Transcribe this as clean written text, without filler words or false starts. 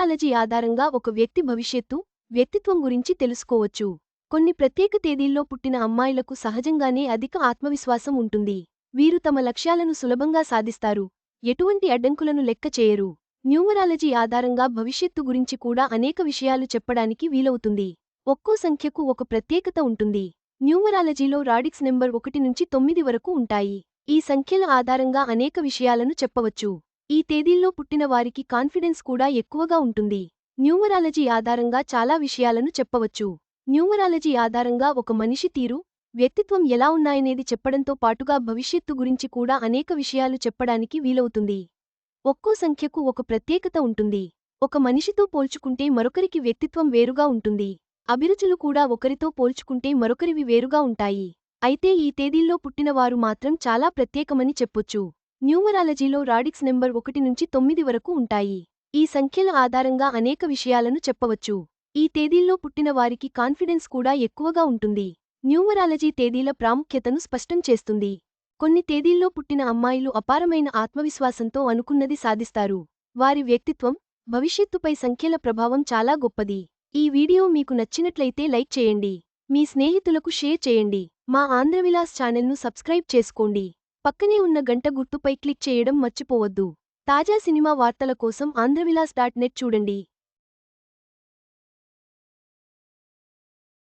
Numerology ఆధారంగా ఒక వ్యక్తి భవిష్యత్తు, వ్యక్తిత్వం గురించి తెలుసుకోవచ్చు. కొన్ని ప్రత్యేక తేదీల్లో పుట్టిన అమ్మాయిలకు సహజంగానే అధిక ఆత్మవిశ్వాసం ఉంటుంది. వీరు తమ లక్ష్యాలను సులభంగా సాధిస్తారు, ఎటువంటి అడ్డంకులను లెక్క చేయరు. న్యూమరాలజీ ఆధారంగా భవిష్యత్తు గురించి కూడా అనేక విషయాలు చెప్పడానికి వీలవుతుంది. ఒక్కో సంఖ్యకు ఒక ప్రత్యేకత ఉంటుంది. న్యూమరాలజీలో రాడిక్స్ నెంబర్ 1 నుంచి 9 వరకు ఉంటాయి. ఈ సంఖ్యల ఆధారంగా అనేక విషయాలను చెప్పవచ్చు. ఈ తేదీల్లో పుట్టిన వారికి కాన్ఫిడెన్స్ కూడా ఎక్కువగా ఉంటుంది. న్యూమరాలజీ ఆధారంగా చాలా విషయాలను చెప్పవచ్చు. న్యూమరాలజీ ఆధారంగా ఒక మనిషి తీరు, వ్యక్తిత్వం ఎలా ఉన్నాయనేది చెప్పడంతో పాటుగా భవిష్యత్తు గురించి కూడా అనేక విషయాలు చెప్పడానికి వీలవుతుంది. ఒక్కో సంఖ్యకు ఒక ప్రత్యేకత ఉంటుంది. ఒక మనిషితో పోల్చుకుంటే మరొకరికి వ్యక్తిత్వం వేరుగా ఉంటుంది. అభిరుచులు కూడా ఒకరితో పోల్చుకుంటే మరొకరివి వేరుగా ఉంటాయి. అయితే ఈ తేదీల్లో పుట్టినవారు మాత్రం చాలా ప్రత్యేకమని చెప్పొచ్చు. న్యూమరాలజీలో రాడిక్స్ నెంబర్ 1 నుంచి 9 వరకు ఉంటాయి. ఈ సంఖ్యల ఆధారంగా అనేక విషయాలను చెప్పవచ్చు. ఈ తేదీల్లో పుట్టిన వారికి కాన్ఫిడెన్స్ కూడా ఎక్కువగా ఉంటుంది. న్యూమరాలజీ తేదీల ప్రాముఖ్యతను స్పష్టం చేస్తుంది. కొన్ని తేదీల్లో పుట్టిన అమ్మాయిలు అపారమైన ఆత్మవిశ్వాసంతో అనుకున్నది సాధిస్తారు. వారి వ్యక్తిత్వం, భవిష్యత్తుపై సంఖ్యల ప్రభావం చాలా గొప్పది. ఈ వీడియో మీకు నచ్చినట్లయితే లైక్ చేయండి. మీ స్నేహితులకు షేర్ చేయండి. మా ఆంధ్రవిలాస్ ఛానల్ను సబ్స్క్రైబ్ చేసుకోండి. పక్కనే ఉన్న గంట గుర్తుపై క్లిక్ చేయడం మర్చిపోవద్దు. తాజా సినిమా వార్తల కోసం ఆంధ్రవిలాస్.net చూడండి.